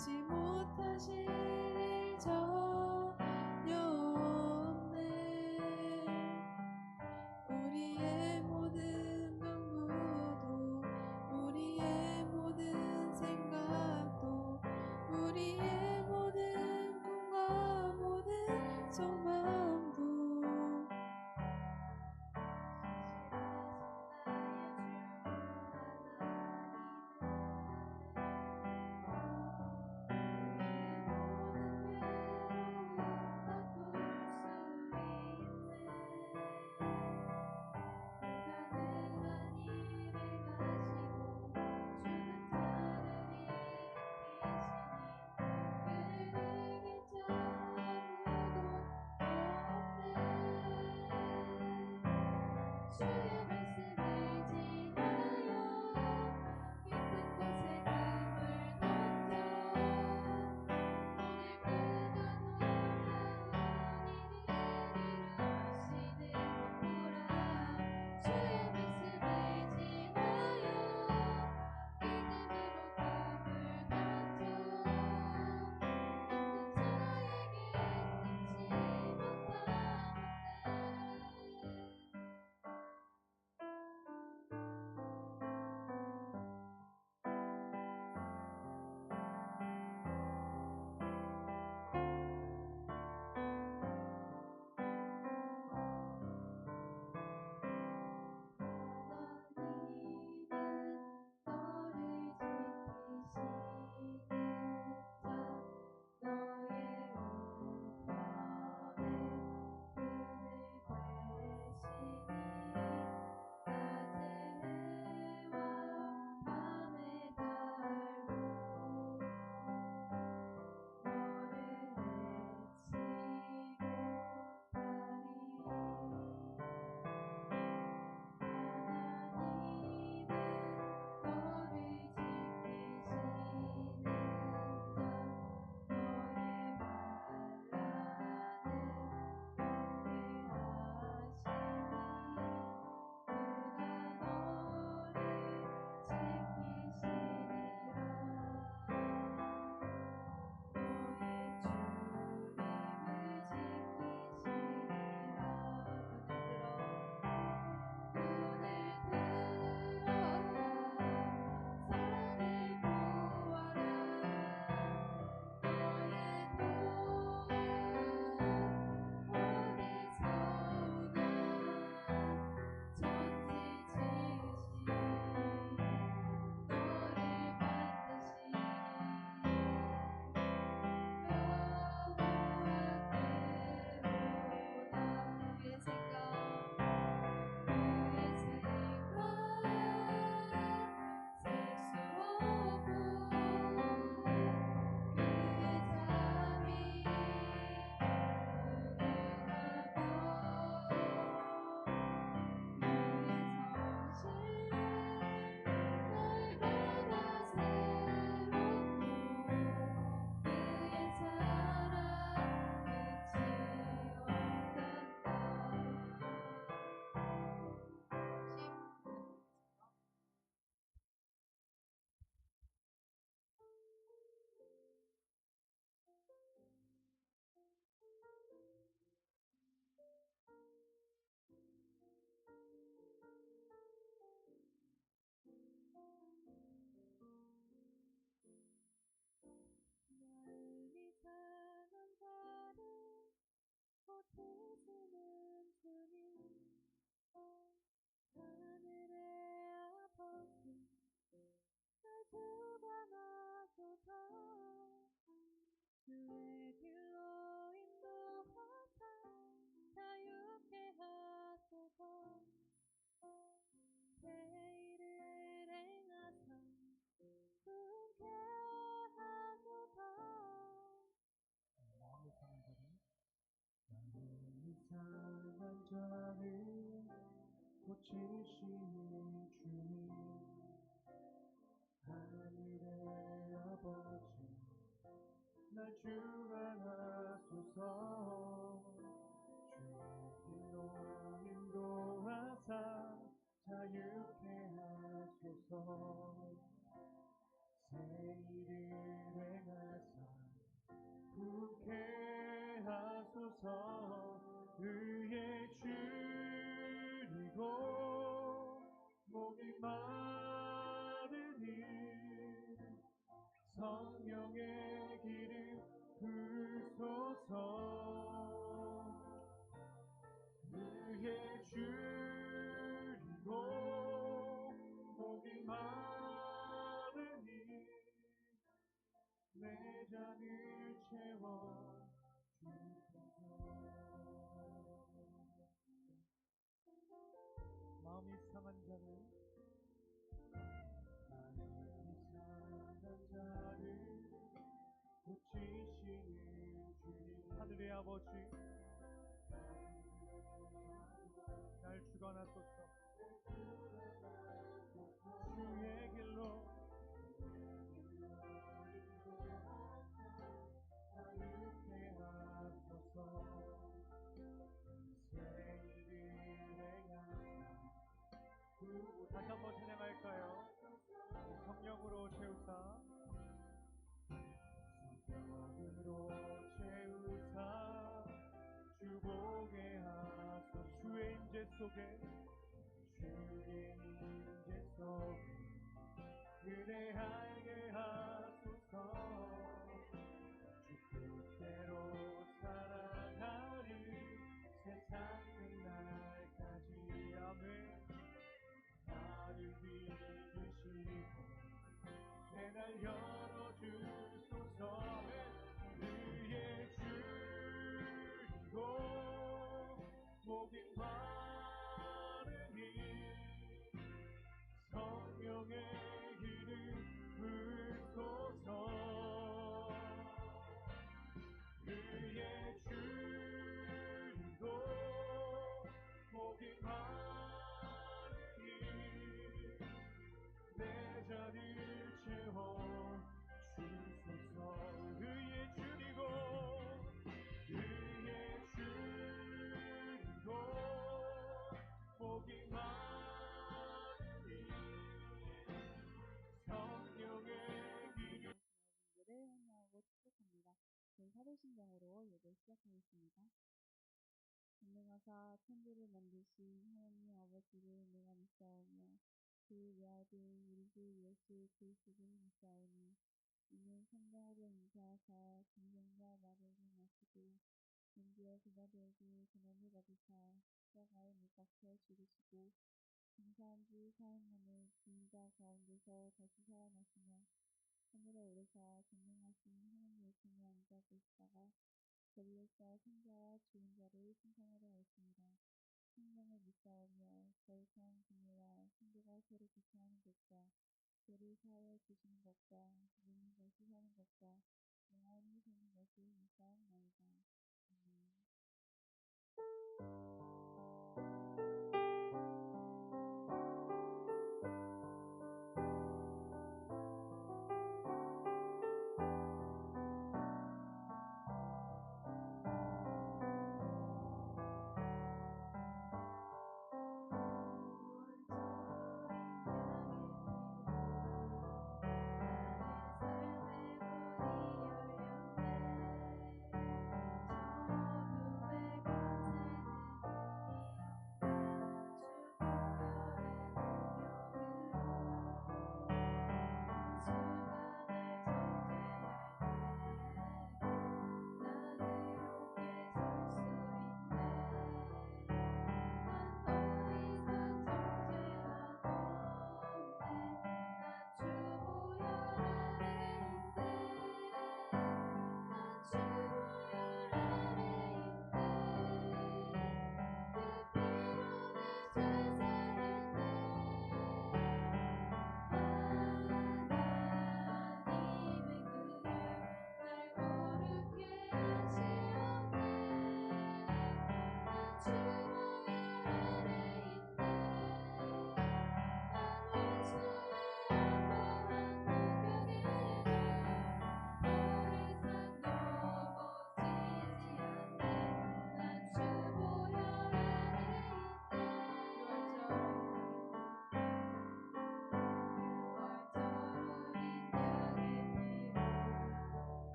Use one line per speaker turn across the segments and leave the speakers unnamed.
알지 못하실 일 전혀 없네. 우리의 모든 눈물도 우리의 모든 생각도 우리의 모든 꿈과 모든 속마음도 주의 말씀을 지하여 깊은 곳에 금을 던져 오늘 그가 놀라운 일을 이루시는 보라. 주의 말씀을 지하여 믿음으로 금을 던져 믿는 자에게 능치 못하는데 하나님은 너를 지키시는 자 너의 우편에 그늘 되시니 낮에 해와 밤에 달도 너를 해치 못하리. 하나님은 너를 지키시는 자 너의 반란을 멀리 하시니 그가 너를 지키시리라. 너의 주님을 지키시리라. 눈을 들어 산을 보아라. 너의 도움 어디서 오나. 천지 지으신 너를 만드신 여호와께로다. 그의 생각 셀 수 없고 그의 잠이 은은하며 그의 성실 날마다 새롭고 그의 사랑 끝이 없단다. 멀리 사는 자를 고치시는 주님 하늘의 아버지 날 주관하소서. 주의 길로 인도하사 자유케 하소서. 새 일을 행하사 부흥케 하소서. 마음이 상한 자를 고치시는 주님 하늘의 아버지 날 주관하소서. 주의 길로 인도하사 자유케 하소서. 새 일을 행하사 주소서. 의에 줄이고 목이 마르니 성령의 기름 부으소서. 의에 줄이고 목이 마르니 내 잔을 채워 주소서. 마음이 상한 자를, 마음이 상한 자를 고치시는 주님, 하늘의 아버지, 날 주관하소서. 주의 길로 자유케 하소서. 세일을 행하사 다시 한번 찬양할까요? 성령으로 채우사, 성령으로 채우사 주보게 하소서. 주의 임재 속에, 주의 임재 속에 그대 알게 하소서. 주 뜻대로 살아가리 세상 끝날까지. 아멘. 나를 믿으시고 새날 열어주소서. 의에 줄이고 목이 마르니 성령의 기름 부으소서. 의에 줄이고 목이 마르니 내 잔을 채워 주소서. 의에 줄이고, 의에 줄이고 목이 마르니 성령의 기름.
여러분들을 환영하고 축복합니다. 저희 사도신경으로 예배 시작하겠습니다. 전능하사 천지를 만드신 하나님 아버지를 내가 믿사오며 그 외아들 우리 주 예수 그리스도를 믿사오니 이는 성령으로 인자하사 중생자 마리아를 낳으시고 본디오 빌라도에게 고난을 받으사 십자가에 못 박혀 죽으시고 장사한 지 사흘 만에 죽은 자 가운데서 다시 살아나시며 하늘에 오르사 전능하신 하나님의 우편에 앉아 계시다가 거기에서 생자와 죽은 자를 심판하러 오시니라. 성령을 믿사오며 거룩한 공예와 성도가 서로 교통하는 것과 죄를 사하여 주시는 것과 몸이 다시 사는 것과 영원히 사는 것을 믿사옵나이다. 아멘.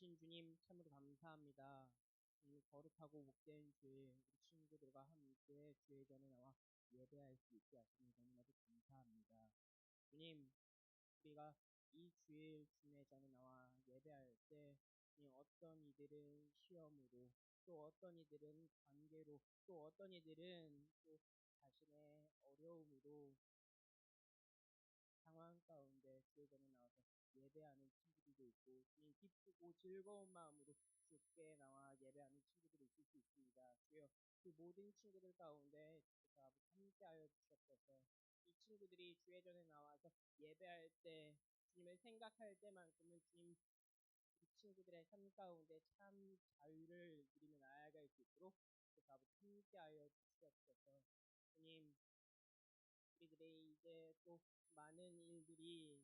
주신 주님 참으로 감사합니다. 주님 거룩하고 복된 주일 우리 친구들과 함께 주의 전에 나와 예배할 수 있게 하시니 너무나도 감사합니다. 주님, 우리가 이 주일 주님의 전에 나와 예배할 때 주님 어떤 이들은 시험으로 또 어떤 이들은 관계로 또 어떤 이들은 또 자신의 어려움으로 상황 가운데 주의 전에 나와서 예배하는 친구들도 있고 주님 기쁘고 즐거운 마음으로 주께 나와 예배하는 친구들이 있을 수 있습니다. 주여 그 모든 친구들 가운데 주께서 아버지 함께하여 주셨어서 이 친구들이 주의 전에 나와서 예배할 때 주님을 생각할 때만큼은 주님 우리 친구들의 삶 가운데 참 자유를 누리며 나아갈 수 있도록 주께서 아버지 함께하여 주시옵소서. 주님 우리들의 이제 또 많은 일들이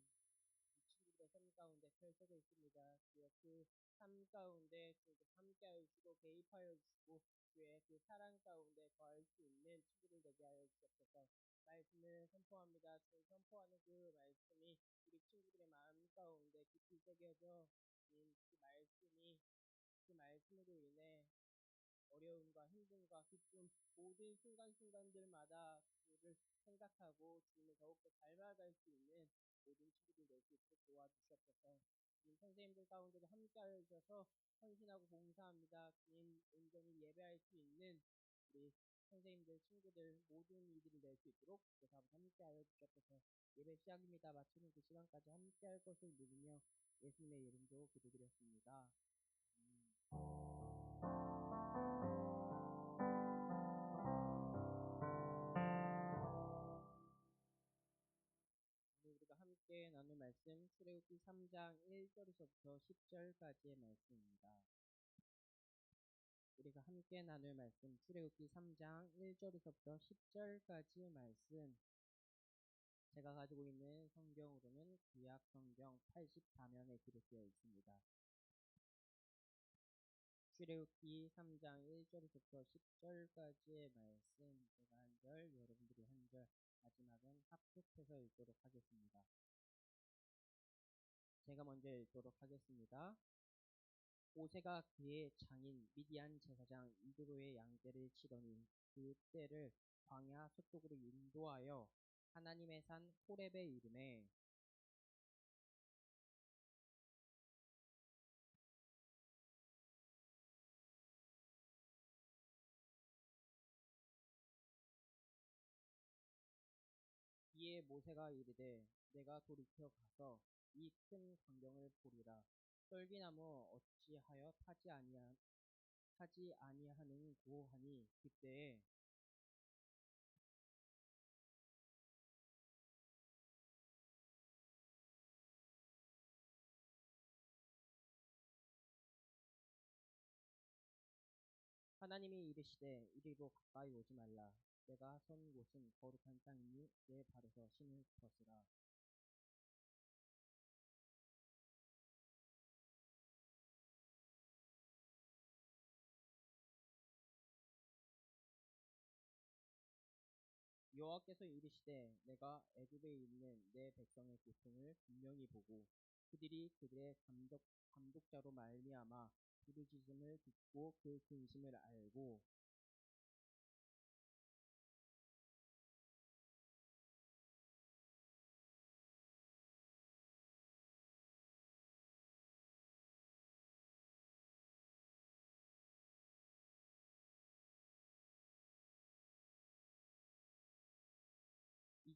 이 친구들의 삶 가운데 펼쳐져 있습니다. 주여 그 삶 가운데 주께서 함께하여 주시고 개입하여 주시고 주의 그 사랑 가운데 거할 수 있는 친구들 되게 하여 주옵소서. 말씀을 선포합니다. 주님 선포하는 그 말씀이 우리 친구들의 마음 가운데 깊이 새겨져 그 말씀이 그 말씀으로 인해 어려움과 힘듦과 기쁨 모든 순간순간들마다 주를 생각하고 주님을 더욱더 닮아갈 수 있는 모든 친구들 될 수 있도록 도와주시옵소서. 주님 선생님들 가운데도 함께하여 주셔서 헌신하고 봉사합니다. 주님 온전히 예배할 수 있는 우리 선생님들 친구들 모든 이들이 될 수 있도록 주께서 아버지 함께하여 주시옵소서. 예배 시작입니다. 마치는 그 시간까지 함께할 것을 믿으며 예수님의 이름으로 기도드렸습니다. 오늘 우리가 함께 나눌 말씀 출애굽기 3장 1절에서부터 10절까지의 말씀입니다. 우리가 함께 나눌 말씀 출애굽기 3장 1절에서부터 10절까지의 말씀 제가 가지고 있는 성경으로는 구약 성경 84면에 기록되어 있습니다. 출애굽기 3장 1절에서부터 10절까지의 말씀 제가 한 절, 여러분들이 한 절, 마지막은 합독해서 읽도록 하겠습니다. 제가 먼저 읽도록 하겠습니다. 모세가 그의 장인 미디안 제사장 이드로의 양떼를 치더니 그 떼를 광야 서쪽으로 인도하여 하나님의 산 호렙에 이르매 이에 모세가 이르되 내가 돌이켜 가서 이 큰 광경을 보리라. 떨기나무 어찌하여 타지 아니하는고 하니 그때에 하나님이 이르시되 이리로 가까이 오지 말라. 내가 선 곳은 거룩한 땅이니 내 발에서 신을 벗으라. 여호와께서 이르시되 내가 애굽에 있는 내 백성의 고통을 분명히 보고 그들이 그들의 감독자로 말미암아 부르짖음을 듣고 그 근심을 알고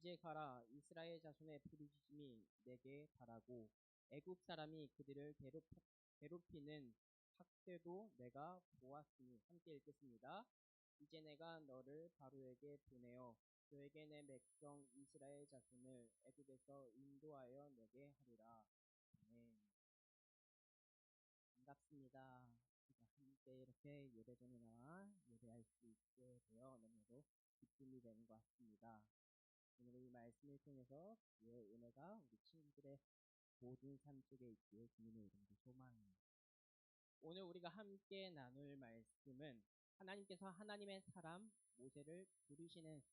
이제 가라 이스라엘 자손의 부르짖음이 내게 달하고 애굽 사람이 그들을 괴롭히는 학대도 내가 보았으니 함께 읽겠습니다. 이제 내가 너를 바로에게 보내어 너에게 내 백성 이스라엘 자손을 애굽에서 인도하여 내게 하리라. 네, 반갑습니다. 우리가 함께 이렇게 예배전에 나와 예배할 수 있게 되어 너무나도 기쁨이 되는 것 같습니다. 오늘 이 말씀을 통해서 주의 은혜가 우리 친구들의 모든 삶 속에 있기에 주님의 이름으로 소망합니다. 오늘 우리가 함께 나눌 말씀은 하나님께서 하나님의 사람 모세를 부르시는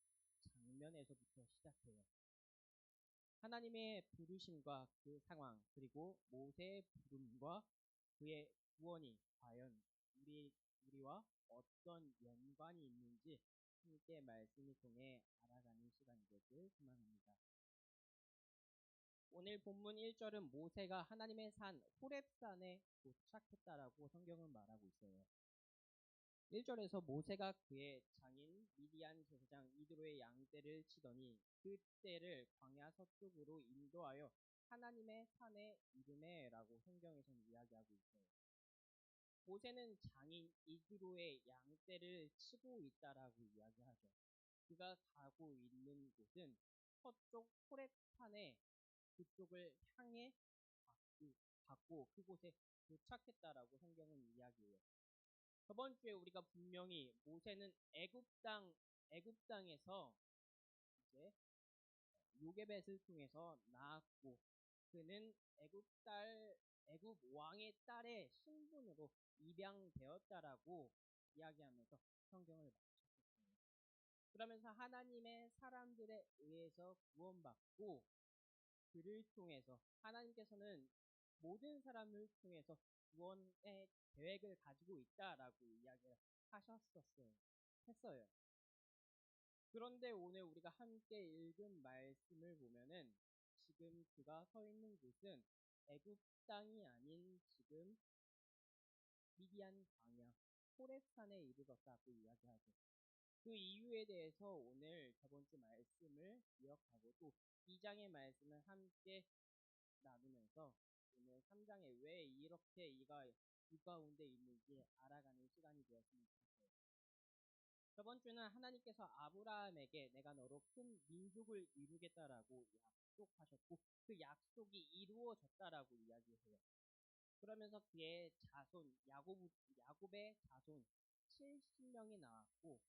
장면에서부터 시작해요. 하나님의 부르심과 그 상황 그리고 모세의 부름과 그의 구원이 과연 우리와 어떤 연관이 있는지 함께 말씀을 통해 알아가는 시간이 되길 소망합니다. 오늘 본문 1절은 모세가 하나님의 산 호렙산에 도착했다라고 성경은 말하고 있어요. 1절에서 모세가 그의 장인 미디안 제사장 이드로의 양떼를 치더니 그 떼를 광야 서쪽으로 인도하여 하나님의 산에 이르매라고 성경에서는 이야기하고 있어요. 모세는 장인 이드로의 양떼를 치고 있다라고 이야기하죠. 그가 가고 있는 곳은 서쪽 호렙산에 그쪽을 향해 갔고 그곳에 도착했다라고 성경은 이야기해요. 저번 주에 우리가 분명히 모세는 애굽 땅에서 이제 요게벳을 통해서 나았고 그는 애굽 왕의 딸의 신분으로 입양되었다라고 이야기하면서 성경을 마쳤었어요. 그러면서 하나님의 사람들에 의해서 구원받고 그를 통해서 하나님께서는 모든 사람을 통해서 구원의 계획을 가지고 있다라고 이야기를 했어요. 그런데 오늘 우리가 함께 읽은 말씀을 보면은 지금 그가 서 있는 곳은 애굽 땅이 아닌 지금 미디안 광야 호렙산에 이르렀다고 이야기하죠. 그 이유에 대해서 오늘 저번 주 말씀을 기억하고 또 2장의 말씀을 함께 나누면서 오늘 3장에 왜 이렇게 이가 이 가운데 있는지 알아가는 시간이 되었으면 좋겠어요. 저번 주는 하나님께서 아브라함에게 내가 너로 큰 민족을 이루겠다라고 약속하셨고 그 약속이 이루어졌다라고 이야기해요. 그러면서 그의 자손 야곱의 자손 70명이 나왔고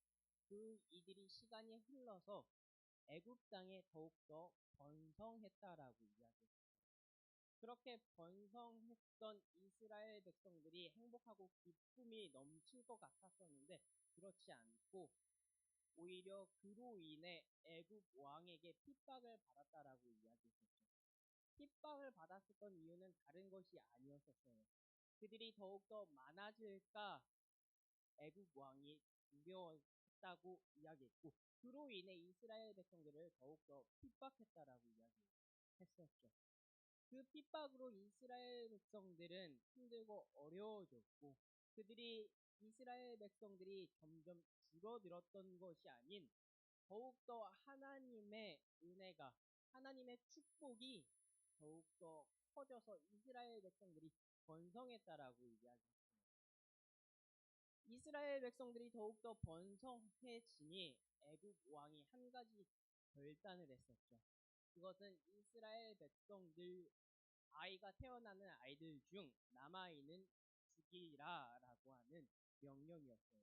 그 이들이 시간이 흘러서 애굽 땅에 더욱더 번성했다라고 이야기했어요. 그렇게 번성했던 이스라엘 백성들이 행복하고 기쁨이 넘칠 것 같았었는데 그렇지 않고 오히려 그로 인해 애굽 왕에게 핍박을 받았다라고 이야기했었죠. 핍박을 받았었던 이유는 다른 것이 아니었었어요. 그들이 더욱더 많아질까 애굽 왕이 두려웠다고 이야기했고 그로 인해 이스라엘 백성들을 더욱더 핍박했다라고 이야기했었죠. 그 핍박으로 이스라엘 백성들은 힘들고 어려워졌고 이스라엘 백성들이 점점 줄어들었던 것이 아닌 더욱더 하나님의 은혜가 하나님의 축복이 더욱더 커져서 이스라엘 백성들이 번성했다라고 이야기했어요. 이스라엘 백성들이 더욱더 번성해지니 애굽 왕이 한 가지 결단을 했었죠. 그것은 이스라엘 백성들 아이가 태어나는 아이들 중 남아있는 죽이라라고 하는 명령이었어요.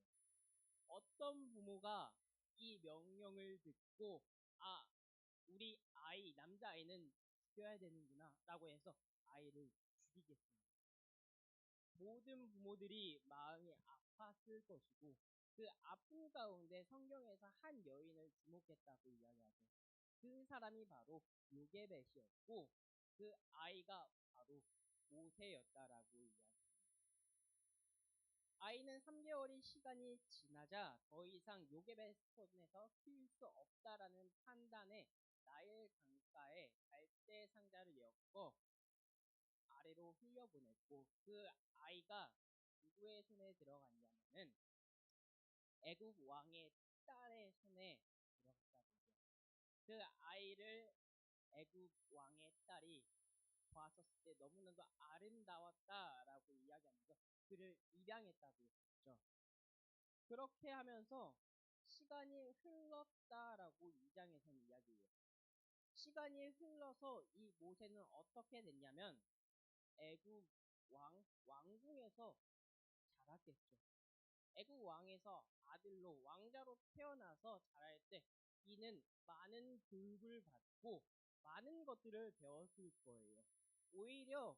어떤 부모가 이 명령을 듣고 우리 남자아이는 죽여야 되는구나 라고 해서 아이를 죽이겠습니다. 모든 부모들이 마음이 아팠을 것이고 그 아픔 가운데 성경에서 한 여인을 주목했다고 이야기하죠. 그 사람이 바로 요게벳이었고 그 아이가 바로 모세였다라고 이야기합니다. 아이는 3개월의 시간이 지나자 더 이상 요게벳 손에서 키울 수 없다라는 판단에 나일 강가에 갈대 상자를 엮어 아래로 흘려보냈고 그 아이가 누구의 손에 들어갔냐면은 애굽 왕의 딸의 손에 들어갔다고 하죠. 그 아이를 애굽 왕의 딸이 보았었을 때 너무나도 아름다웠다라고 이야기하면서 그를 입양했다고 했죠. 그렇게 하면서 시간이 흘렀다라고 2장에서는 이야기해요. 시간이 흘러서 이 모세는 어떻게 됐냐면 애굽 왕궁에서 자랐겠죠. 애굽 왕에서 아들로 왕자로 태어나서 자랄 때 이는 많은 교육을 받고 많은 것들을 배웠을 거예요. 오히려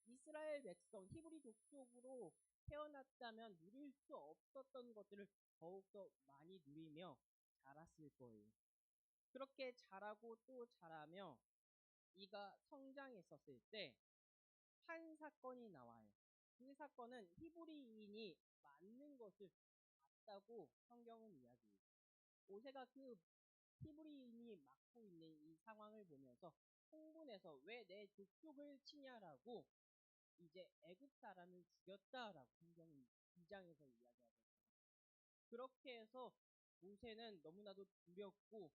이스라엘 백성 히브리 족속으로 태어났다면 누릴 수 없었던 것들을 더욱더 많이 누리며 자랐을 거예요. 그렇게 자라고 또 자라며 이가 성장했었을 때 한 사건이 나와요. 그 사건은 히브리인이 맞는 것을 봤다고 성경은 이야기해요. 모세가 그 히브리인이 맡고 있는 이 상황을 보면서 흥분해서 왜 내 족속을 치냐라고 이제 애굽 사람을 죽였다라고 성경은 2장에서 이야기하고 있어요. 그렇게 해서 모세는 너무나도 두렵고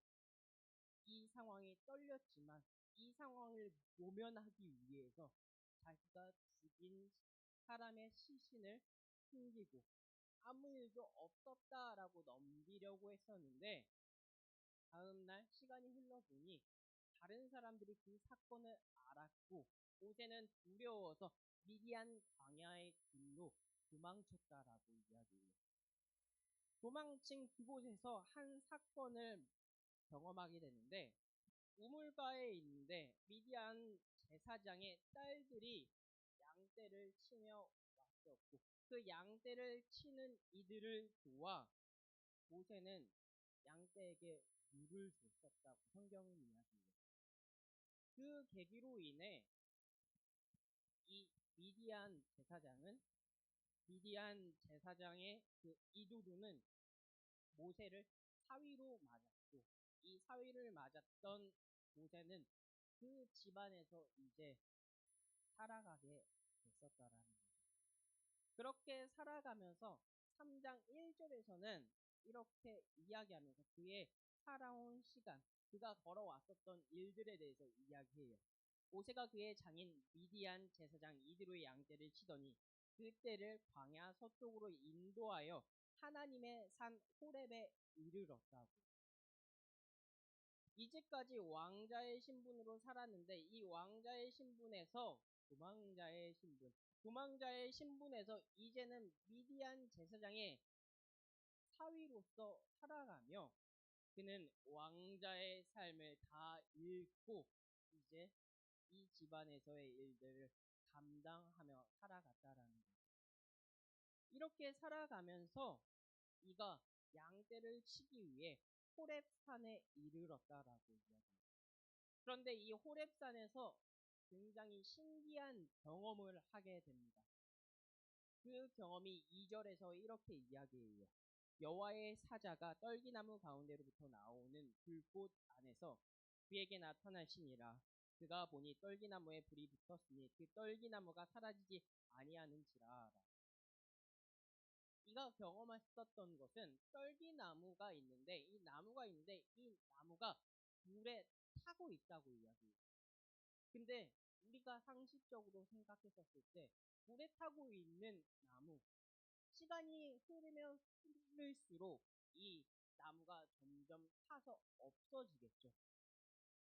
이 상황이 떨렸지만 이 상황을 모면하기 위해서 자기가 죽인 사람의 시신을 숨기고 아무 일도 없었다라고 넘기려고 했었는데 다음날 시간이 흘러보니 다른 사람들이 그 사건을 알았고 모세는 두려워서 미디안 광야의 길로 도망쳤다라고 이야기해요. 도망친 그곳에서 한 사건을 경험하게 되는데 우물가에 있는데 미디안 제사장의 딸들이 양떼를 치며 왔었고 그 양떼를 치는 이들을 도와 모세는 양떼에게 물을 줬었다고 성경은 이야기해요. 그 계기로 인해 이 미디안 제사장의 그 이두두는 모세를 사위로 맞았고 이 사위를 맞았던 모세는 그 집안에서 이제 살아가게 됐었다라는 거죠. 그렇게 살아가면서 3장 1절에서는 이렇게 이야기하면서 그의 살아온 시간, 그가 걸어왔었던 일들에 대해서 이야기해요. 모세가 그의 장인 미디안 제사장 이드로의 양떼를 치더니 그때를 광야 서쪽으로 인도하여 하나님의 산 호렙에 이르렀다고. 이제까지 왕자의 신분으로 살았는데 이 왕자의 신분에서 도망자의 신분에서 이제는 미디안 제사장의 사위로서 살아가며 그는 왕자의 삶을 다 잃고 이제 이 집안에서의 일들을 감당하며 살아갔다라는 거죠. 이렇게 살아가면서 이가 양떼를 치기 위해 호렙산에 이르렀다라고 이야기합니다. 그런데 이 호렙산에서 굉장히 신기한 경험을 하게 됩니다. 그 경험이 2절에서 이렇게 이야기해요. 여호와의 사자가 떨기나무 가운데로부터 나오는 불꽃 안에서 그에게 나타나시니라. 그가 보니 떨기나무에 불이 붙었으니 그 떨기나무가 사라지지 아니하는지라. 이가 경험했었던 것은 떨기나무가 있는데 이 나무가 불에 타고 있다고 이야기해요. 근데 우리가 상식적으로 생각했었을 때 불에 타고 있는 나무 시간이 흐르면 흐를수록 이 나무가 점점 타서 없어지겠죠.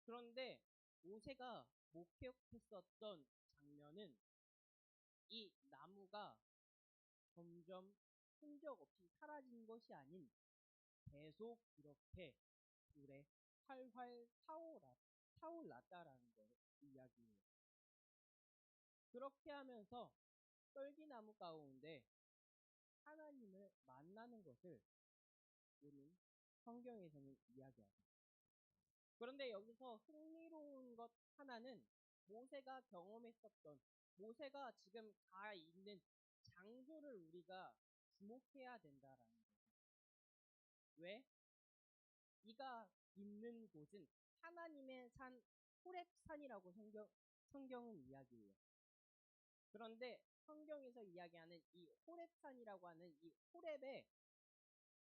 그런데 모세가 목격했었던 장면은 이 나무가 점점 흔적 없이 사라진 것이 아닌 계속 이렇게 불에 활활 타올랐다라는 걸 이야기해요. 그렇게 하면서 떨기나무 가운데 하나님을 만나는 것을 우린 성경에서는 이야기하죠. 그런데 여기서 흥미로운 것 하나는 모세가 경험했었던 모세가 지금 가 있는 장소를 우리가 주목해야 된다라는 거죠. 왜? 이가 있는 곳은 하나님의 산 호렙산이라고 성경은 이야기해요. 그런데 성경에서 이야기하는 이 호렙산이라고 하는 이 호렙의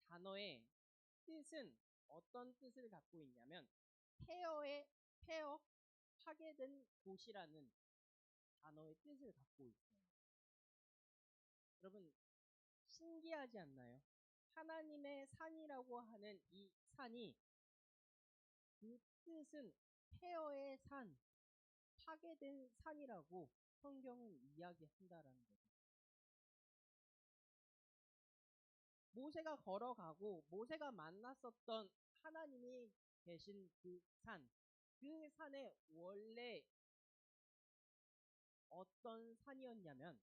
단어의 뜻은 어떤 뜻을 갖고 있냐면 폐허, 파괴된 곳이라는 단어의 뜻을 갖고 있어요. 여러분 신기하지 않나요? 하나님의 산이라고 하는 이 산이 그 뜻은 폐허의 산, 파괴된 산이라고 성경은 이야기한다라는 거죠. 모세가 걸어가고 모세가 만났었던 하나님이 계신 그 산에 원래 어떤 산이었냐면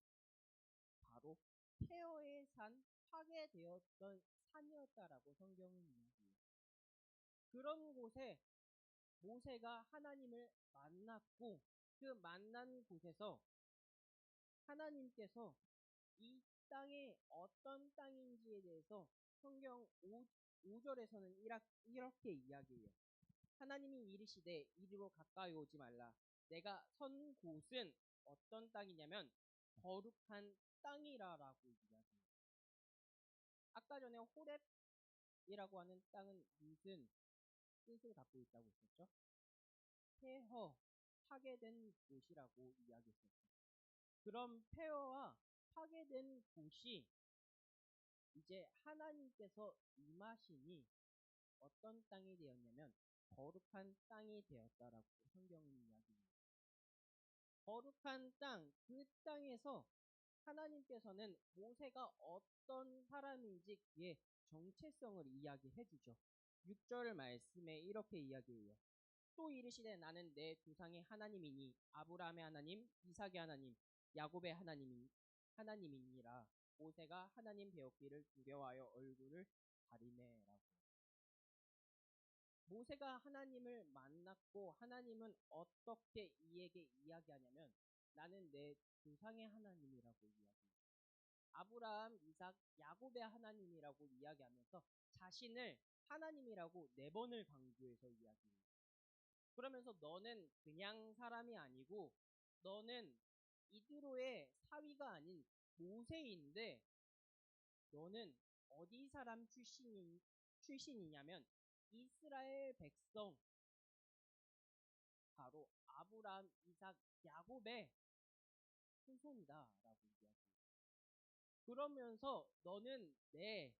바로 폐허의 산, 파괴되었던 산이었다라고 성경은 이야기해요. 그런 곳에 모세가 하나님을 만났고 그 만난 곳에서 하나님께서 이 땅이 어떤 땅인지에 대해서 성경 5절에서는 이렇게 이야기해요. 하나님이 이르시되 이리로 가까이 오지 말라. 내가 선 곳은 어떤 땅이냐면 거룩한 땅이라라고 이야기해요. 아까 전에 호렙이라고 하는 땅은 무슨 뜻을 갖고 있다고 했었죠? 폐허, 파괴된 곳이라고 이야기했었죠. 그럼 폐허와 파괴된 곳이 이제 하나님께서 임하시니 어떤 땅이 되었냐면 거룩한 땅이 되었다라고 성경은 이야기합니다. 거룩한 땅, 그 땅에서 하나님께서는 모세가 어떤 사람인지 그의 정체성을 이야기해 주죠. 6절 말씀에 이렇게 이야기해요. 또 이르시되 나는 내 조상의 하나님이니 아브라함의 하나님, 이삭의 하나님, 야곱의 하나님이니라. 모세가 하나님 배웠기를 두려워하여 얼굴을 가리매라고. 모세가 하나님을 만났고 하나님은 어떻게 이에게 이야기하냐면 나는 내 조상의 하나님이라고 이야기해요. 아브라함, 이삭, 야곱의 하나님이라고 이야기하면서 자신을 하나님이라고 4번을 강조해서 이야기해요. 그러면서 너는 그냥 사람이 아니고 너는 이드로의 사위가 아닌 모세인데 너는 어디 사람 출신이냐면 이스라엘 백성 바로 아브라함, 이삭, 야곱의 후손이다 라고 이야기해요. 그러면서 너는 내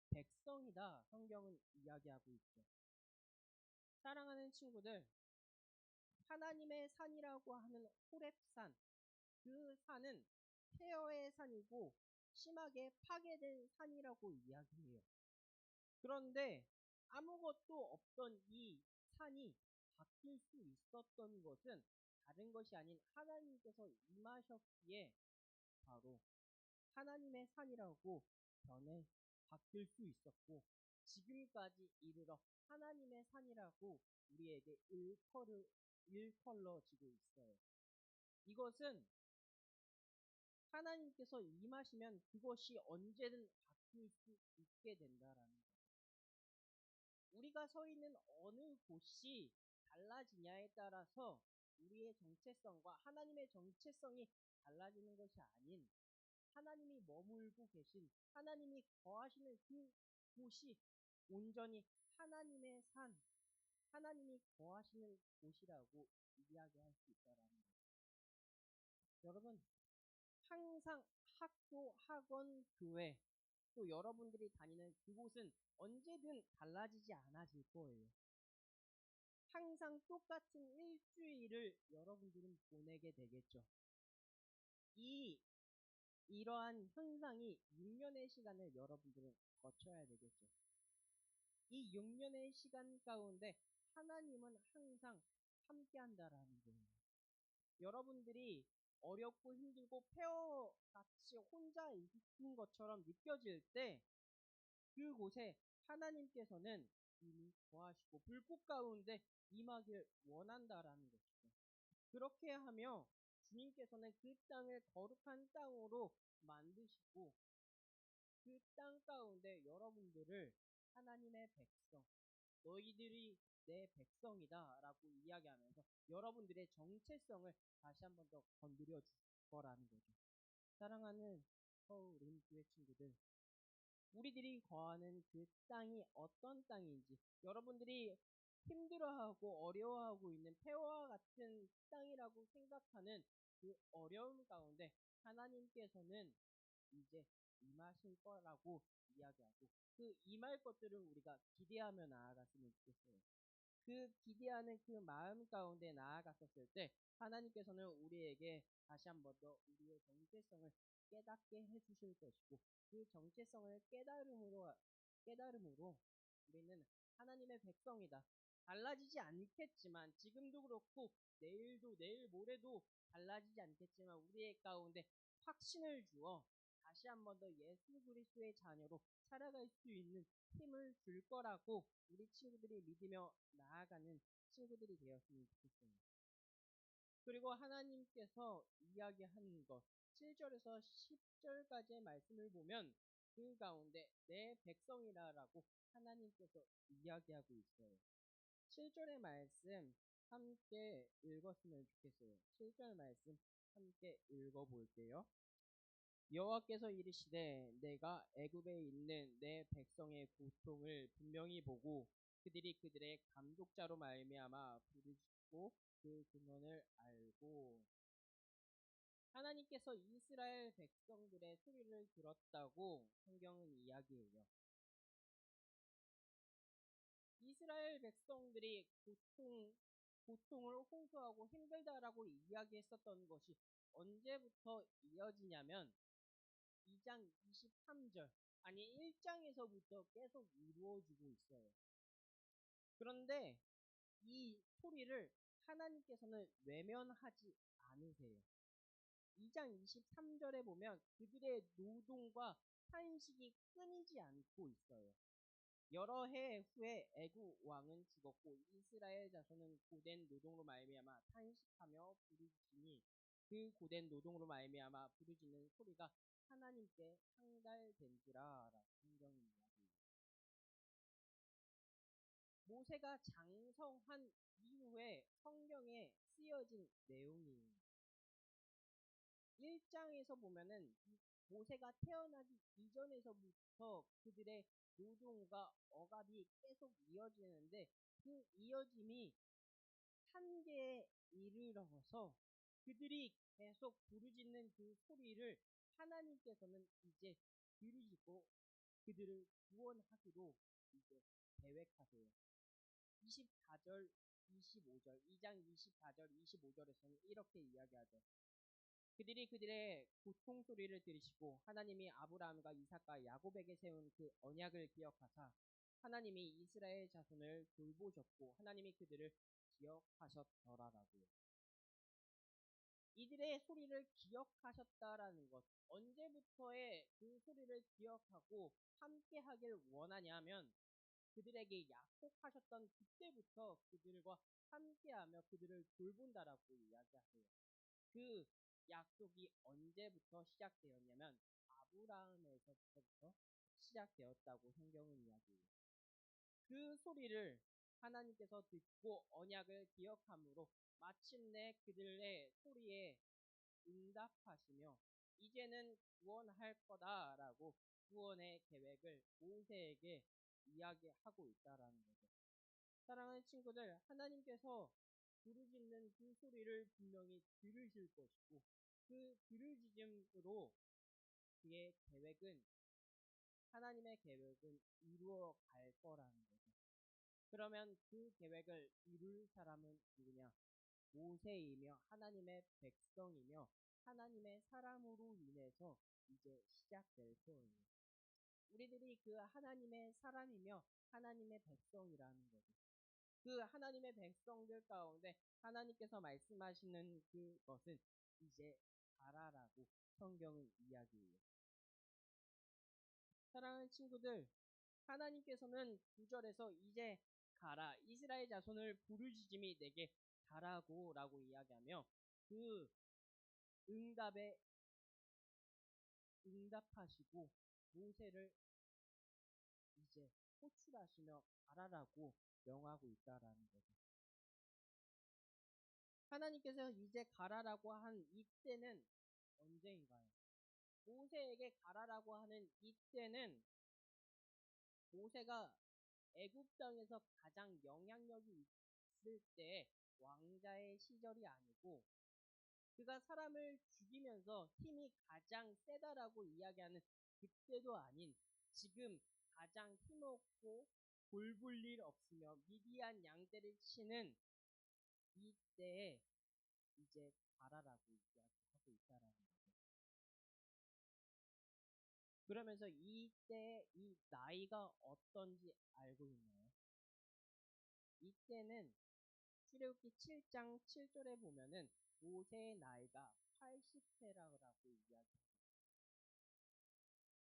백성이다 성경은 이야기하고 있죠. 사랑하는 친구들, 하나님의 산이라고 하는 호렙산, 그 산은 폐허의 산이고 심하게 파괴된 산이라고 이야기해요. 그런데 아무것도 없던 이 산이 바뀔 수 있었던 것은 다른 것이 아닌 하나님께서 임하셨기에 바로 하나님의 산이라고 변해 바뀔 수 있었고 지금까지 이르러 하나님의 산이라고 우리에게 일컬러지고 있어요. 이것은 하나님께서 임하시면 그것이 언제든 바뀔 수 있게 된다라는 거예요. 우리가 서 있는 어느 곳이 달라지냐에 따라서 우리의 정체성과 하나님의 정체성이 달라지는 것이 아닌 하나님이 머물고 계신 하나님이 거하시는 그 곳이 온전히 하나님의 산, 하나님이 거하시는 곳이라고 이야기할 수 있다라는 거예요. 여러분, 항상 학교, 학원, 교회, 또 여러분들이 다니는 그곳은 언제든 달라지지 않아질 거예요. 항상 똑같은 일주일을 여러분들은 보내게 되겠죠. 이러한 현상이 6년의 시간을 여러분들은 거쳐야 되겠죠. 이 6년의 시간 가운데 하나님은 항상 함께 한다라는 거예요. 여러분들이 어렵고 힘들고 폐허같이 혼자 있는 것처럼 느껴질 때 그곳에 하나님께서는 이미 거하시고 불꽃 가운데 임하길 원한다라는 것이죠. 그렇게 하며 주님께서는 그 땅을 거룩한 땅으로 만드시고 그 땅 가운데 여러분들을 하나님의 백성, 너희들이 내 백성이다 라고 이야기하면서 여러분들의 정체성을 다시 한 번 더 건드려 줄 거라는 거죠. 사랑하는 서울인 교회 친구들, 우리들이 거하는 그 땅이 어떤 땅인지 여러분들이 힘들어하고 어려워하고 있는 폐허와 같은 땅이라고 생각하는 그 어려움 가운데 하나님께서는 이제 임하실 거라고 이야기하고 그 임할 것들을 우리가 기대하며 나아갔으면 좋겠어요. 그 기대하는 그 마음 가운데 나아갔었을 때 하나님께서는 우리에게 다시 한 번 더 우리의 정체성을 깨닫게 해주실 것이고 그 정체성을 깨달음으로 우리는 하나님의 백성이다. 달라지지 않겠지만 지금도 그렇고 내일도 내일 모레도 달라지지 않겠지만 우리의 가운데 확신을 주어 다시 한 번 더 예수 그리스도의 자녀로 살아갈 수 있는 힘을 줄 거라고 우리 친구들이 믿으며 나아가는 친구들이 되었으면 좋겠어요. 그리고 하나님께서 이야기하는 것, 7절에서 10절까지의 말씀을 보면 그 가운데 내 백성이라라고 하나님께서 이야기하고 있어요. 7절의 말씀 함께 읽었으면 좋겠어요. 7절 말씀 함께 읽어볼게요. 여호와께서 이르시되 내가 애굽에 있는 내 백성의 고통을 분명히 보고 그들이 그들의 감독자로 말미암아 부르짖고 그 근원을 알고. 하나님께서 이스라엘 백성들의 소리를 들었다고 성경은 이야기해요. 이스라엘 백성들이 고통을 호소하고 힘들다라고 이야기했었던 것이 언제부터 이어지냐면 2장 23절, 아니 1장에서부터 계속 이루어지고 있어요. 그런데 이 소리를 하나님께서는 외면하지 않으세요. 2장 23절에 보면 그들의 노동과 탄식이 끊이지 않고 있어요. 여러 해 후에 애굽 왕은 죽었고 이스라엘 자손은 고된 노동으로 말미암아 탄식하며 부르짖으니 그 고된 노동으로 말미암아 부르짖는 소리가 하나님께 상달된지라 성경이 이야기해요. 모세가 장성한 이후에 성경에 쓰여진 내용이에요. 1장에서 보면은 모세가 태어나기 이전에서부터 그들의 노동과 억압이 계속 이어지는데 그 이어짐이 한계에 이르러서 그들이 계속 부르짖는 그 소리를 하나님께서는 이제 들으시고 그들을 구원하기로 이제 계획하세요. 24절, 25절, 2장 24절, 25절에서는 이렇게 이야기하죠. 그들이 그들의 고통 소리를 들으시고 하나님이 아브라함과 이삭과 야곱에게 세운 그 언약을 기억하사 하나님이 이스라엘 자손을 돌보셨고 하나님이 그들을 기억하셨더라라고요. 이들의 소리를 기억하셨다라는 것, 언제부터의 그 소리를 기억하고 함께 하길 원하냐면 그들에게 약속하셨던 그때부터 그들과 함께하며 그들을 돌본다라고 이야기하세요. 그 약속이 언제부터 시작되었냐면 아브라함에서부터 시작되었다고 성경은 이야기해요. 그 소리를 하나님께서 듣고 언약을 기억함으로 마침내 그들의 소리에 응답하시며 이제는 구원할 거다라고 구원의 계획을 모세에게 이야기하고 있다라는 거죠. 사랑하는 친구들, 하나님께서 부르짖는 그 소리를 분명히 들으실 것이고 그 부르짖음으로 그의 계획은 하나님의 계획은 이루어 갈 거라는 거죠. 그러면 그 계획을 이룰 사람은 누구냐? 모세이며 하나님의 백성이며 하나님의 사람으로 인해서 이제 시작될 거예요. 우리들이 그 하나님의 사람이며 하나님의 백성이라는 거죠. 그 하나님의 백성들 가운데 하나님께서 말씀하시는 그것은 이제 가라라고 성경은 이야기해요. 사랑하는 친구들, 하나님께서는 9절에서 이제 가라, 이스라엘 자손을 부르짖음이 내게 가라고 라고 이야기하며 그 응답에 응답하시고 모세를 이제 호출하시며 가라라고 명하고 있다라는 거죠. 하나님께서 이제 가라라고 한 이때는 언제인가요? 모세에게 가라라고 하는 이때는 모세가 애굽 땅에서 가장 영향력이 있을 때 왕자의 시절이 아니고 그가 사람을 죽이면서 힘이 가장 세다라고 이야기하는 그때도 아닌 지금 가장 힘없고 돌볼 일 없으며 미디안 양떼를 치는 이때에 이제 가라라고 이야기하고 있다라는 거죠. 그러면서 이때 이 나이가 어떤지 알고 있나요? 이때는 출애굽기 7장 7절에 보면은 모세의 나이가 80세라고 이야기합니다.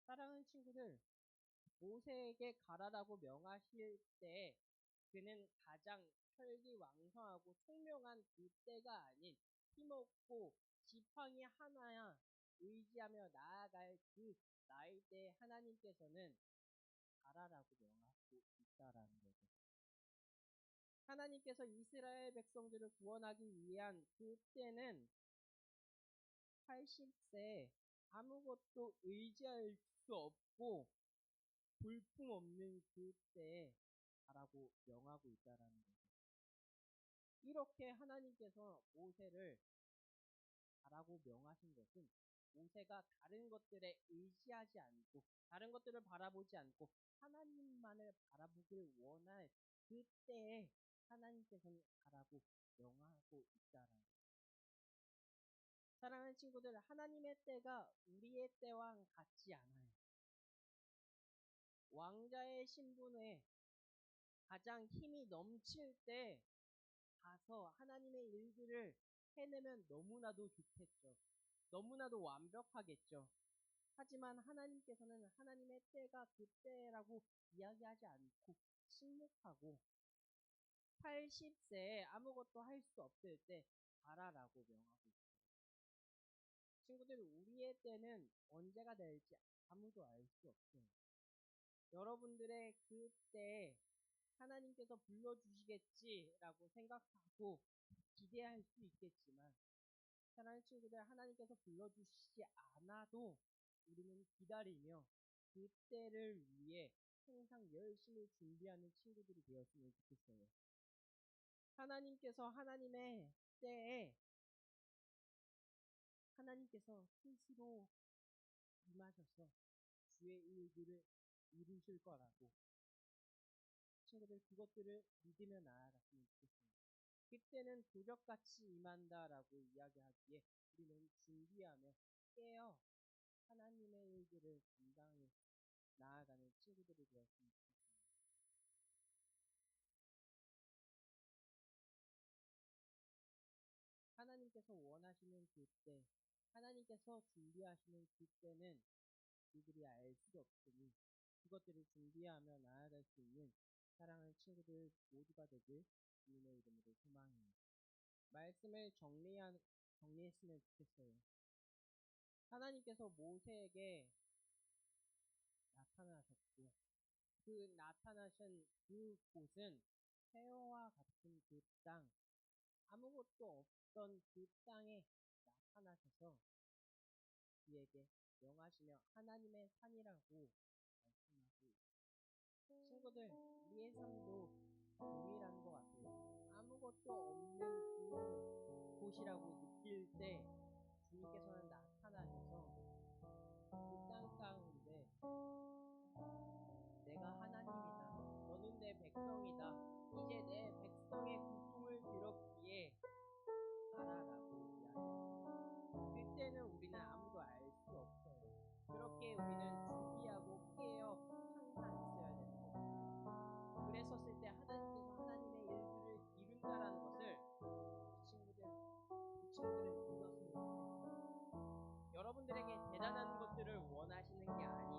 사랑하는 친구들, 모세에게 가라라고 명하실 때 그는 가장 혈기왕성하고 총명한 그때가 아닌 힘없고 지팡이 하나야 의지하며 나아갈 그 나이 때 하나님께서는 가라라고 명하고 있다라는 거죠. 하나님께서 이스라엘 백성들을 구원하기 위한 그때는 80세 아무것도 의지할 수 없고 볼품 없는 그때에 가라고 명하고 있다라는 거죠. 이렇게 하나님께서 모세를 가라고 명하신 것은 모세가 다른 것들에 의지하지 않고 다른 것들을 바라보지 않고 하나님만을 바라보길 원할 그때에 하나님께서는 가라고 명하고 있다라는 거죠. 사랑하는 친구들, 하나님의 때가 우리의 때와 같지 않아요. 왕자의 신분에 가장 힘이 넘칠 때 가서 하나님의 일들을 해내면 너무나도 좋겠죠. 너무나도 완벽하겠죠. 하지만 하나님께서는 하나님의 때가 그때라고 이야기하지 않고 침묵하고 80세에 아무것도 할 수 없을 때 가라라고 명하고 있어요. 친구들, 우리의 때는 언제가 될지 아무도 알 수 없어요. 여러분들의 그때에 하나님께서 불러주시겠지라고 생각하고 기대할 수 있겠지만 사랑하는 친구들, 하나님께서 불러주시지 않아도 우리는 기다리며 그때를 위해 항상 열심히 준비하는 친구들이 되었으면 좋겠어요. 하나님께서 하나님의 때에 하나님께서 스스로 임하셔서 주의 일들을 이루실 거라고 친구들 그것들을 믿으며 나아갔으면 좋겠어요. 그때는 도적같이 임한다라고 이야기하기에 우리는 준비하며 깨어 하나님의 일들을 감당해 나아가는 친구들이 되었으면 좋겠습니다. 하나님께서 원하시는 그때, 하나님께서 준비하시는 그때는 우리들이 알 수 없으니 그것들을 준비하며 나아갈 수 있는 사랑하는 친구들 모두가 되길 주님의 이름으로 소망합니다. 말씀을 정리했으면 좋겠어요. 하나님께서 모세에게 나타나셨고 그 나타나신 그 곳은 세어와 같은 그 땅, 아무것도 없던 그 땅에 나타나셔서 그에게 명하시며 하나님의 산이라고 말씀하고 있어요. 친구들, 우리의 삶도 동일한 것 같아요. 아무것도 없는 그 곳이라고 느낄 때 주님께서는 나타나셔서 그 땅 가운데 내가 하나님이다. 너는 내 백성이다. 이제 내 백성의 고통을 들었기에 가라라고 이야기합니다. 그때는 우리는 아무도 알 수 없어요. 그렇게 우리는 준비하고 깨어 항상 있어야 되는 겁니다. 그랬었을 때 하나님께서 하나님의 일들을 이룬다라는 것을 그 친구들은 믿었으면 좋겠어요. 여러분들에게 대단한 것들을 원하시는 게 아니에요.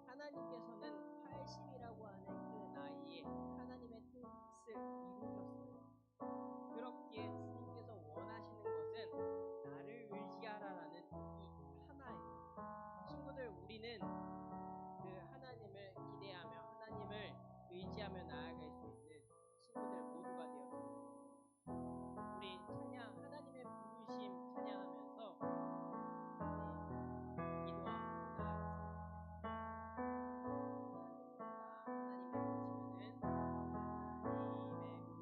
하나님께서는 80이라고 하는 그 나이에 하나님의 뜻을 이루셨어요. 그렇기에 주님께서 원하시는 것은 나를 의지하라라는 이 하나예요. 친구들, 우리는 그 하나님을 기대하며 하나님을 의지하며 나아갈 수 있는 친구들 모두가 되었으면 좋겠습니다. 우리 찬양, 하나님의 부르심 찬양하면서 우리 기도하고 나아가겠습니다. 하나님의 부르심에는 하나님의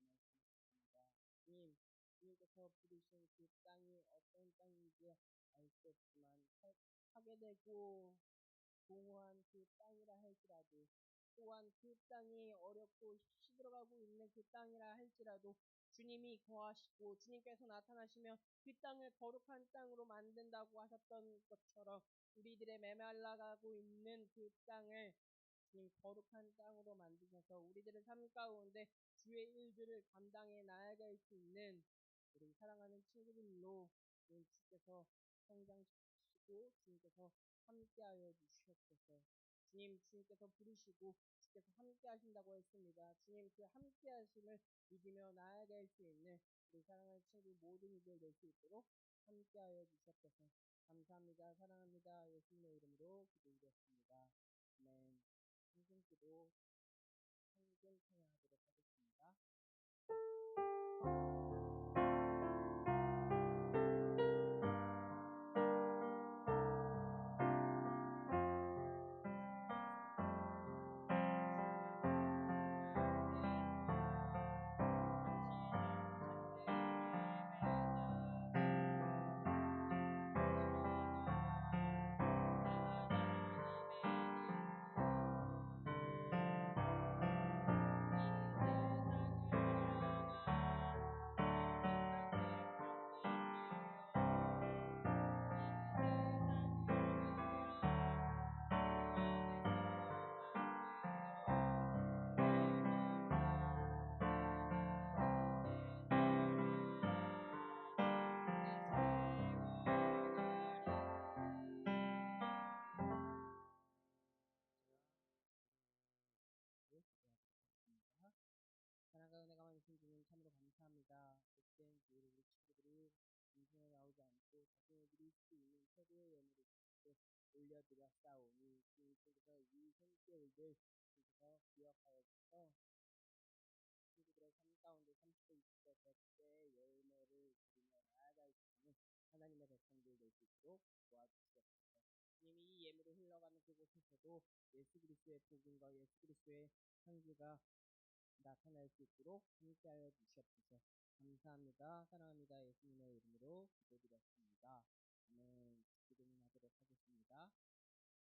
말씀하셨습니다. 주님께서 부르신 그 땅이 어떤 땅인지 알 수 없지만 파괴되고 공허한 그 땅이라 할지라도 또한 그 땅이 어렵고 시들어가고 있는 그 땅이라 할지라도 주님이 거하시고 주님께서 나타나시면 그 땅을 거룩한 땅으로 만든다고 하셨던 것처럼 우리들의 메말라가고 있는 그 땅을 주님 거룩한 땅으로 만드셔서 우리들의 삶 가운데 주의 일들을 감당해 나아갈 수 있는 우리 사랑하는 친구들로 주께서 성장시키시고 주님께서 함께하여 주시옵소서. 주님께서 부르시고 주께서 함께 하신다고 했습니다. 주님 그 함께 하심을 믿으며 나아갈 수 있는 우리 사랑하는 친구 모든 이들 될 수 있도록 함께하여 주시옵소서. 감사합니다. 사랑합니다. 예수님의 이름으로 기도드렸습니다. 아멘. 성금기도 성금 찬양하도록 하겠습니다. 사랑 가운데 가만히 계신 주님 참으로 감사합니다. 복된 기회로 우리 친구들이 인생에 나오지 않고 자신을 드릴 수 있는 최고의 예물을 주님께 올려드렸사오니 주님께서 이 손길들 주님께서 기억하여 주셔서 친구들의 삶 가운데 30대 20대 100대의 열매를 드리며 나아갈 수 있는 하나님의 백성들 될 수 있도록 도와주시옵소서. 주님이 이 예물이 흘러가는 그곳에서도 예수 그리스도의 복음과 예수 그리스도의 향기가 나타날 수 있도록 함께하여 주시옵소서. 감사합니다. 사랑합니다. 예수님의 이름으로 기도드렸습니다. 아멘. 기도하도록 하겠습니다.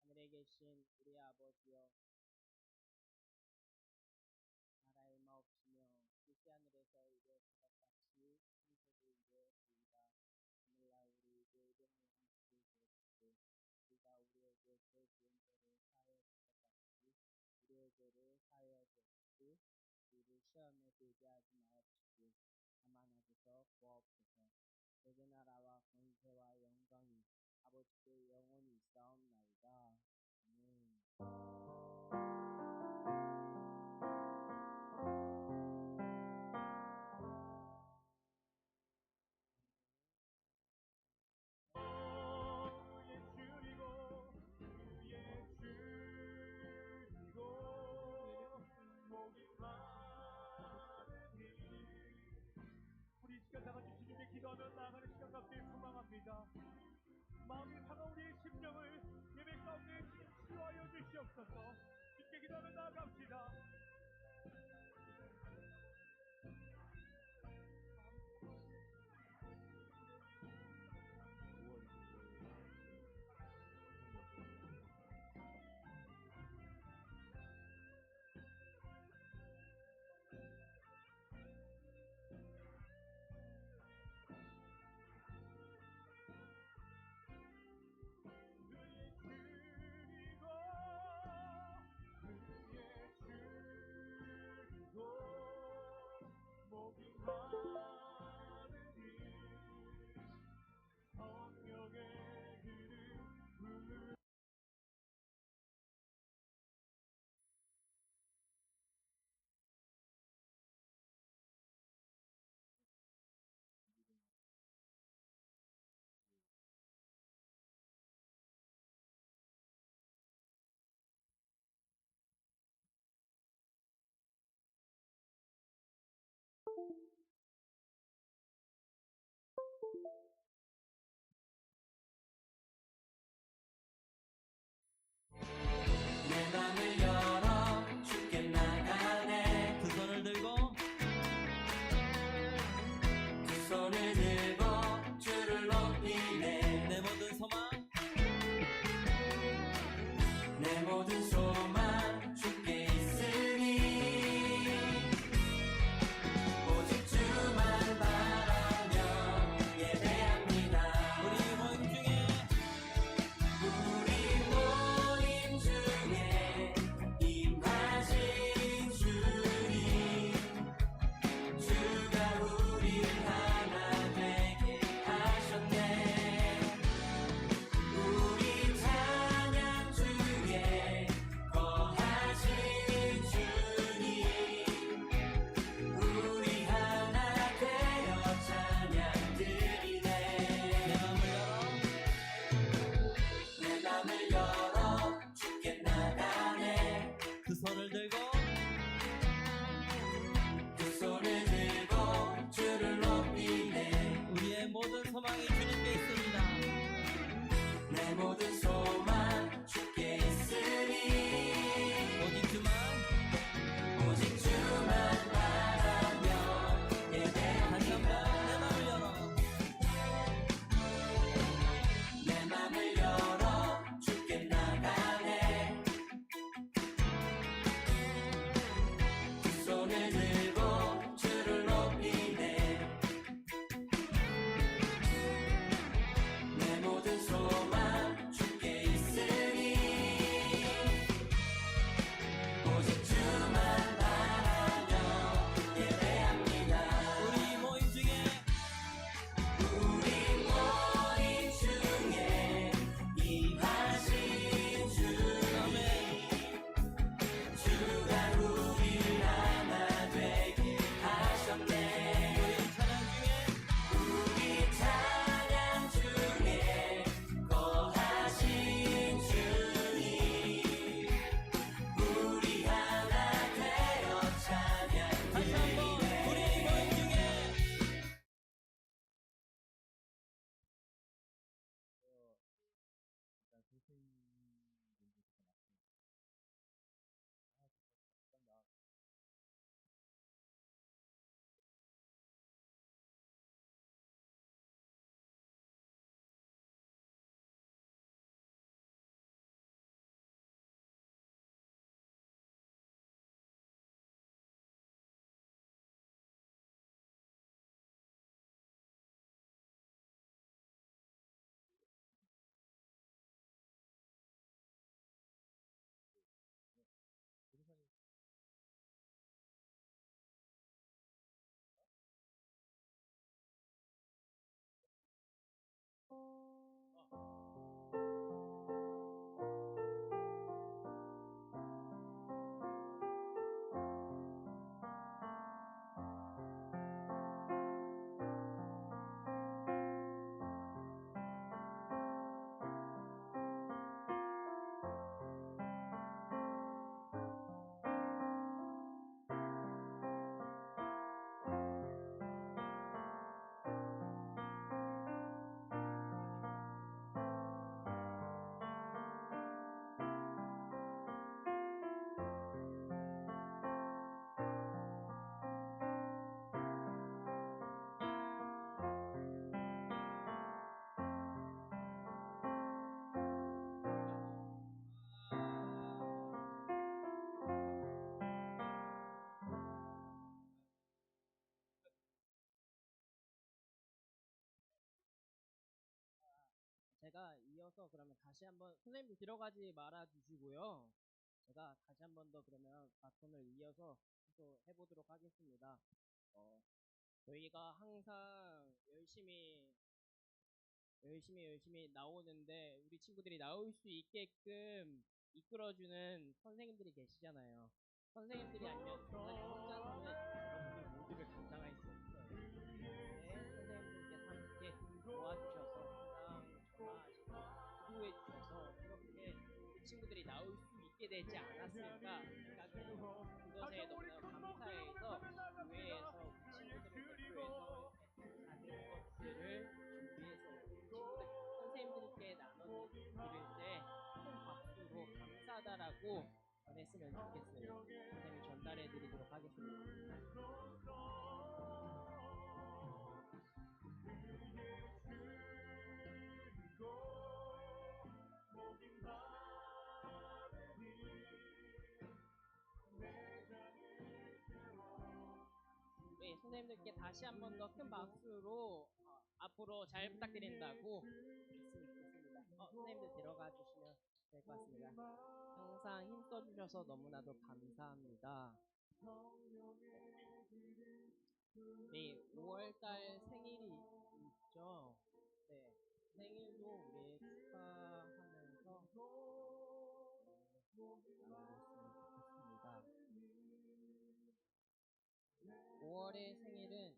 하늘에 계신 우리 아버지여, 나라의 마옵시며 뜻이 하늘에서 이루어진 것 같이 땅에서도 이루어지이다. 오늘날 우리에게 일용할 양식을 주옵시고 우리가 우리에게 죄 지은 죄를 사하여 줄 것 같이 우리의 죄를 사하여 주옵시고 우리를 시험에 들게 하지 마옵시고 다만 하소서 구하옵소서. 내게 나라와 권세와 영광이 아버지께 영원히 있사옵나이다. 아멘.
우리 시간 다 같이 주님께 기도하며 나아가는 시간 가운데 소망합니다. 마음이 상한 우리의 심령을 예배 가운데 치유하여 주시옵소서. 주님께 기도하며 나아갑시다.
이어서 그러면 다시 한번 선생님도 들어가지 말아 주시고요. 제가 다시 한 번 더 그러면 바톤을 이어서 또 해보도록 하겠습니다. 저희가 항상 열심히 나오는데 우리 친구들이 나올 수 있게끔 이끌어주는 선생님들이 계시잖아요. 선생님들이 아니면 저는 혼자서는 여러분들 모두를 감당할 수 없어요. 네, 선생님들께서 함께 도와주셔서 항상 전화하시고 기도해 주셔서 이렇게 그 친구들이 나올 수 있게 되지 않았을까 생각해요. 그것에 너무나 감사해서 교회에서 그 친구들을 대표해서 작은 것들을 준비해서 친구들 선생님들께 나눠 드릴 때 큰 박수로 감사하다라고 전했으면 좋겠어요. 선생님이 전달해 드리도록 하겠습니다. 네, 선생님들께 다시 한 번 더 큰 박수로 앞으로 잘 부탁드린다고 했으면 좋겠습니다. 선생님들 들어가 주시면 될 것 같습니다. 항상 힘써주셔서 너무나도 감사합니다. 네, 5월달 생일이 있죠. 네, 생일도 우리 축하하면서 나누었으면 좋겠습니다. 5월의 생일은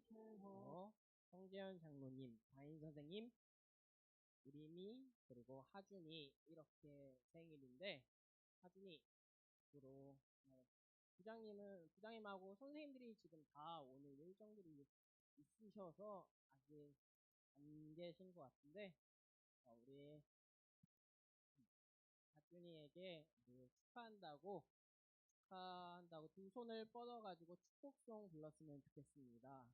성재현 장로님, 다인 선생님, 우리미 그리고 하준이 이렇게 생일인데 하준이 앞으로 부장님하고 선생님들이 지금 다 오늘 일정들이 있으셔서 아직 안 계신 것 같은데 우리 하준이에게 축하한다고 두 손을 뻗어가지고 축복송 불렀으면 좋겠습니다.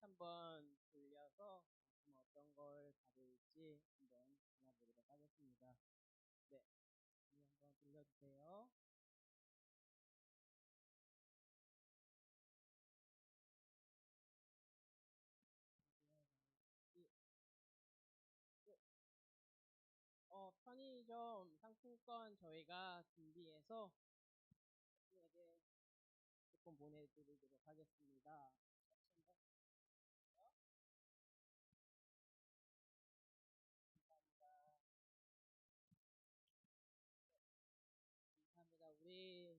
한번 돌려서 어떤 걸 받을지 한번 만나보도록 하겠습니다. 네, 한번 들려주세요. 편의점 상품권 저희가 준비해서 에게 조금 보내드리도록 하겠습니다. 감사합니다. 우리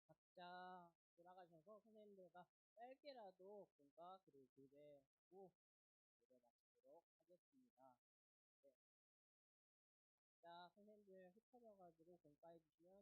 각자 돌아가셔서 선생님들과 짧게라도 공과 그리고 교대하고 예배 마치도록 하겠습니다. 네. 각자 선생님들 흩어져가지고 공과해 주시면